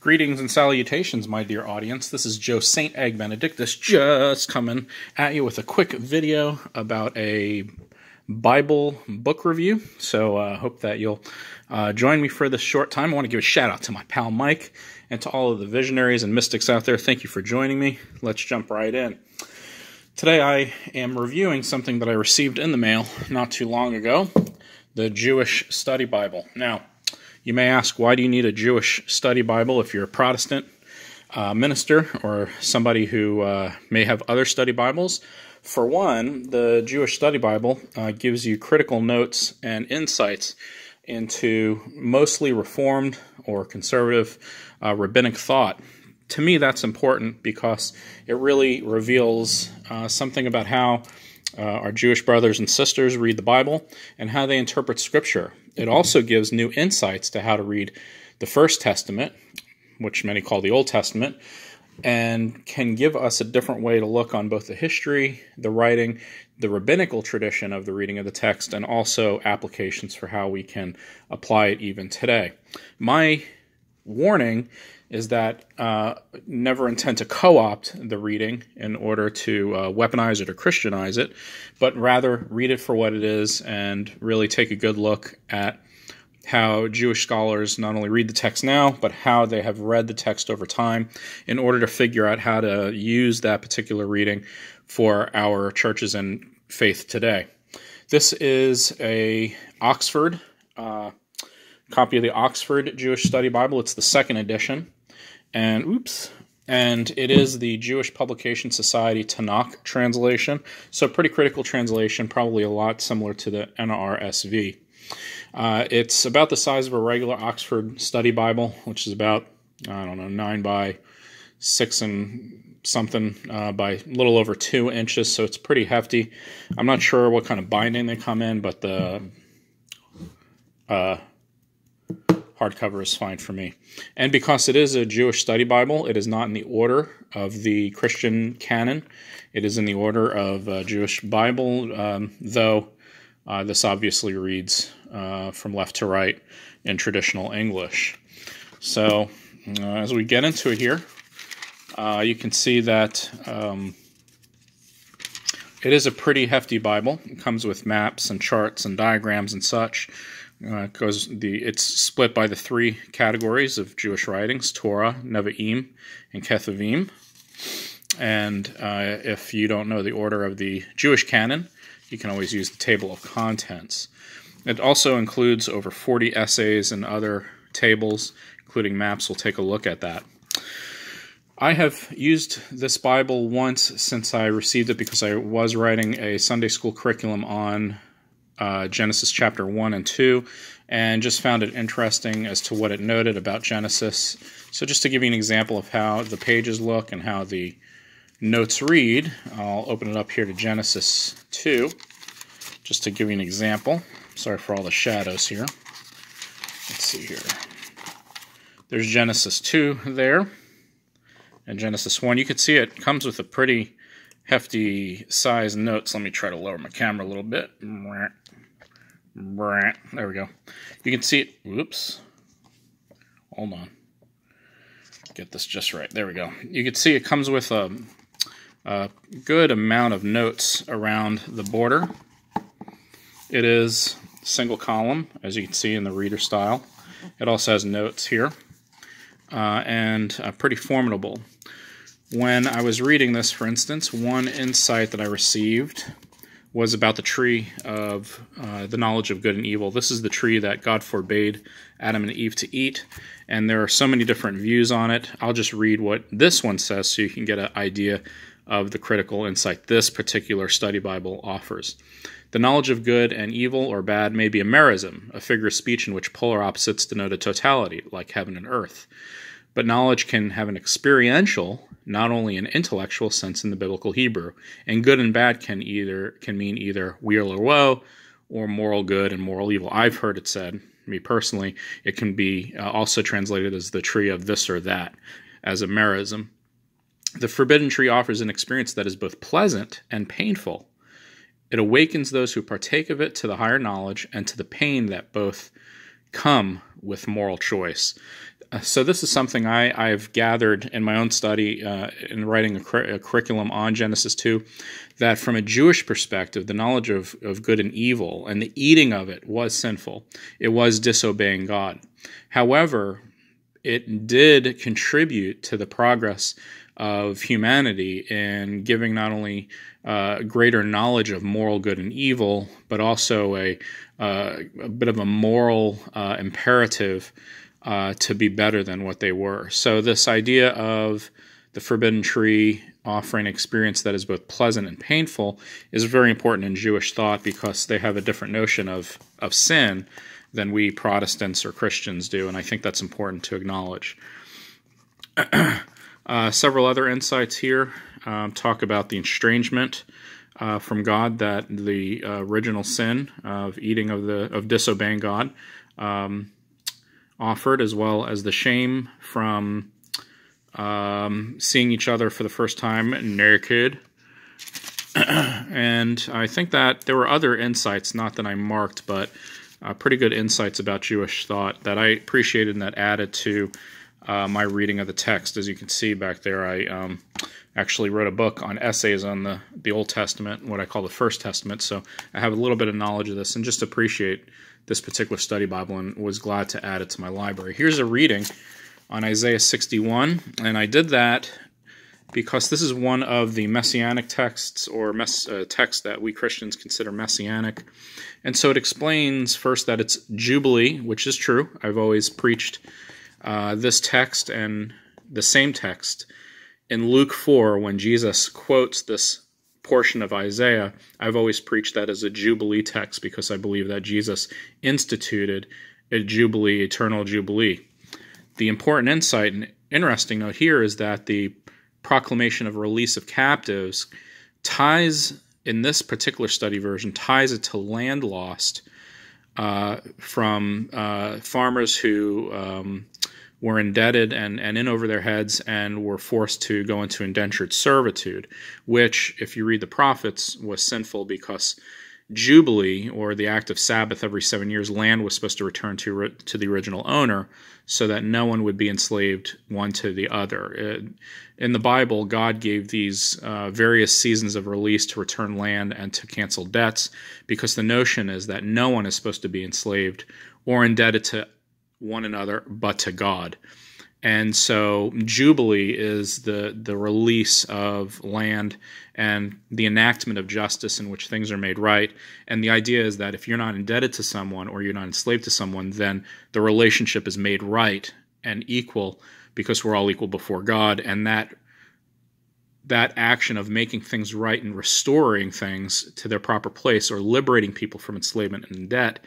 Greetings and salutations, my dear audience. This is Joe St. Egg Benedictus, just coming at you with a quick video about a Bible book review. So I hope that you'll join me for this short time. I want to give a shout out to my pal Mike and to all of the visionaries and mystics out there. Thank you for joining me. Let's jump right in. Today I am reviewing something that I received in the mail not too long ago, the Jewish Study Bible. Now, you may ask, why do you need a Jewish study Bible if you're a Protestant minister or somebody who may have other study Bibles? For one, the Jewish study Bible gives you critical notes and insights into mostly Reformed or conservative rabbinic thought. To me, that's important because it really reveals something about how our Jewish brothers and sisters read the Bible and how they interpret Scripture. It also gives new insights to how to read the First Testament, which many call the Old Testament, and can give us a different way to look on both the history, the writing, the rabbinical tradition of the reading of the text, and also applications for how we can apply it even today. My warning is that never intend to co-opt the reading in order to weaponize it or Christianize it, but rather read it for what it is and really take a good look at how Jewish scholars not only read the text now, but how they have read the text over time in order to figure out how to use that particular reading for our churches and faith today. This is a Oxford copy of the Oxford Jewish Study Bible. It's the second edition. And it is the Jewish Publications Society Tanahk translation. So pretty critical translation, probably a lot similar to the NRSV. It's about the size of a regular Oxford Study Bible, which is about, 9 by 6 and something by a little over 2 inches, so it's pretty hefty. I'm not sure what kind of binding they come in, but the hardcover is fine for me. And because it is a Jewish study Bible, it is not in the order of the Christian canon. It is in the order of Jewish Bible, though this obviously reads from left to right in traditional English. So as we get into it here, you can see that it is a pretty hefty Bible. It comes with maps and charts and diagrams and such. It's split by the 3 categories of Jewish writings: Torah, Nevi'im, and Ketuvim. And if you don't know the order of the Jewish canon, you can always use the table of contents. It also includes over 40 essays and other tables, including maps. We'll take a look at that. I have used this Bible once since I received it because I was writing a Sunday school curriculum on Genesis chapter 1 and 2, and just found it interesting as to what it noted about Genesis. So just to give you an example of how the pages look and how the notes read, I'll open it up here to Genesis 2, just to give you an example. Sorry for all the shadows here. Let's see here. There's Genesis 2 there, and Genesis 1. You can see it comes with a pretty hefty size notes. Let me try to lower my camera a little bit. There we go. You can see it. Whoops. Hold on. Get this just right. There we go. You can see it comes with a good amount of notes around the border. It is single column, as you can see in the reader style. It also has notes here, and pretty formidable. When I was reading this, for instance, one insight that I received was about the tree of the knowledge of good and evil. This is the tree that God forbade Adam and Eve to eat, and there are so many different views on it. I'll just read what this one says so you can get an idea of the critical insight this particular study Bible offers. The knowledge of good and evil or bad may be a merism, a figure of speech in which polar opposites denote a totality, like heaven and earth. But knowledge can have an experiential, not only an intellectual sense in the biblical Hebrew, and good and bad can mean either weal or woe, or moral good and moral evil. I've heard it said, me personally, it can be also translated as the tree of this or that, as a merism. The forbidden tree offers an experience that is both pleasant and painful. It awakens those who partake of it to the higher knowledge and to the pain that both come with moral choice. So this is something I've gathered in my own study in writing a curriculum on Genesis 2, that from a Jewish perspective, the knowledge of good and evil and the eating of it was sinful. It was disobeying God. However, it did contribute to the progress of humanity in giving not only greater knowledge of moral good and evil, but also a bit of a moral imperative to be better than what they were. So this idea of the forbidden tree offering experience that is both pleasant and painful is very important in Jewish thought, because they have a different notion of sin than we Protestants or Christians do, and I think that's important to acknowledge. Several other insights here talk about the estrangement from God that the original sin of eating of disobeying God offered, as well as the shame from seeing each other for the first time naked. And I think that there were other insights, not that I marked, but pretty good insights about Jewish thought that I appreciated and that added to my reading of the text. As you can see back there, I actually wrote a book on essays on the Old Testament, what I call the First Testament, so I have a little bit of knowledge of this and just appreciate this particular study Bible and was glad to add it to my library. Here's a reading on Isaiah 61, and I did that because this is one of the messianic texts, or texts that we Christians consider messianic. And so it explains first that it's Jubilee, which is true. I've always preached this text and the same text in Luke 4 when Jesus quotes this portion of Isaiah. I've always preached that as a Jubilee text because I believe that Jesus instituted a Jubilee, eternal Jubilee. The important insight and interesting note here is that the proclamation of release of captives ties, in this particular study version, ties it to land lost from farmers who were indebted and in over their heads and were forced to go into indentured servitude, which, if you read the prophets, was sinful because Jubilee, or the act of Sabbath every 7 years, land was supposed to return to the original owner so that no one would be enslaved one to the other. In the Bible, God gave these various seasons of release to return land and to cancel debts, because the notion is that no one is supposed to be enslaved or indebted to one another but to God. And so Jubilee is the release of land and the enactment of justice in which things are made right. And the idea is that if you're not indebted to someone or you're not enslaved to someone, then the relationship is made right and equal because we're all equal before God. And that action of making things right and restoring things to their proper place, or liberating people from enslavement and debt,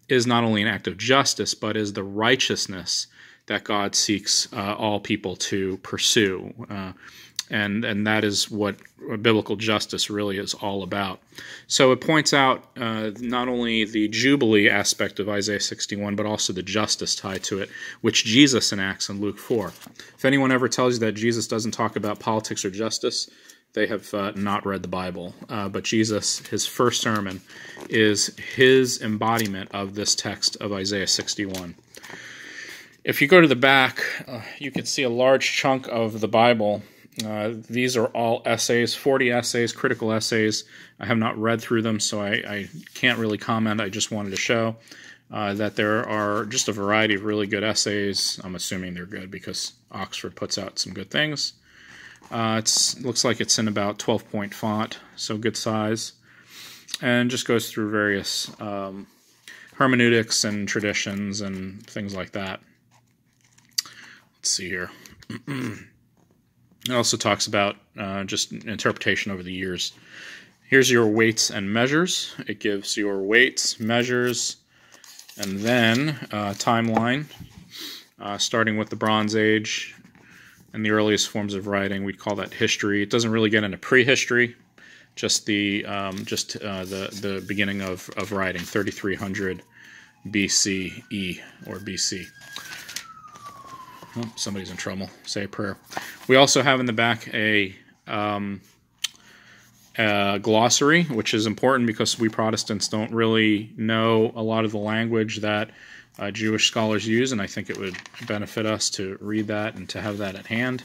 is not only an act of justice, but is the righteousness that God seeks all people to pursue. And that is what biblical justice really is all about. So it points out not only the Jubilee aspect of Isaiah 61, but also the justice tied to it, which Jesus enacts in Luke 4. If anyone ever tells you that Jesus doesn't talk about politics or justice, they have not read the Bible. But Jesus, his first sermon, is his embodiment of this text of Isaiah 61. If you go to the back, you can see a large chunk of the Bible. These are all essays, 40 essays, critical essays. I have not read through them, so I can't really comment. I just wanted to show that there are just a variety of really good essays. I'm assuming they're good because Oxford puts out some good things. It looks like it's in about 12-point font, so good size. And just goes through various hermeneutics and traditions and things like that. Let's see here. It also talks about just interpretation over the years. Here's your weights and measures. It gives your weights, measures, and then timeline, starting with the Bronze Age and the earliest forms of writing. We'd call that history. It doesn't really get into prehistory, just the beginning of writing, 3300 BCE or BC. Oh, somebody's in trouble. Say a prayer. We also have in the back a glossary, which is important because we Protestants don't really know a lot of the language that Jewish scholars use, and I think it would benefit us to read that and to have that at hand.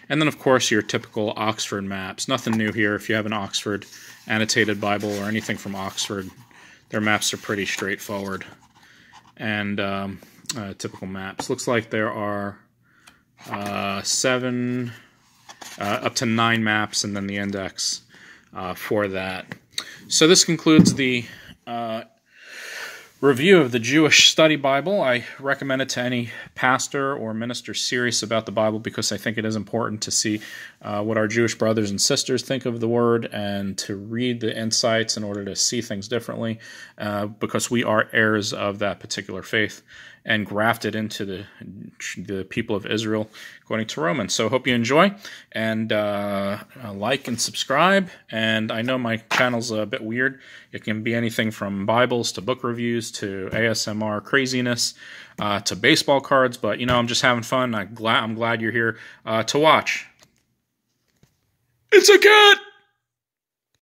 And then, of course, your typical Oxford maps. Nothing new here. If you have an Oxford annotated Bible or anything from Oxford, their maps are pretty straightforward and typical maps. Looks like there are 7 up to 9 maps, and then the index for that. So this concludes the review of the Jewish Study Bible. I recommend it to any pastor or minister serious about the Bible, because I think it is important to see what our Jewish brothers and sisters think of the Word, and to read the insights in order to see things differently, because we are heirs of that particular faith and grafted into the people of Israel, according to Romans. So hope you enjoy, and like and subscribe. And I know my channel's a bit weird. It can be anything from Bibles to book reviews to ASMR craziness to baseball cards, but you know, I'm just having fun. I'm glad you're here to watch. It's a cat!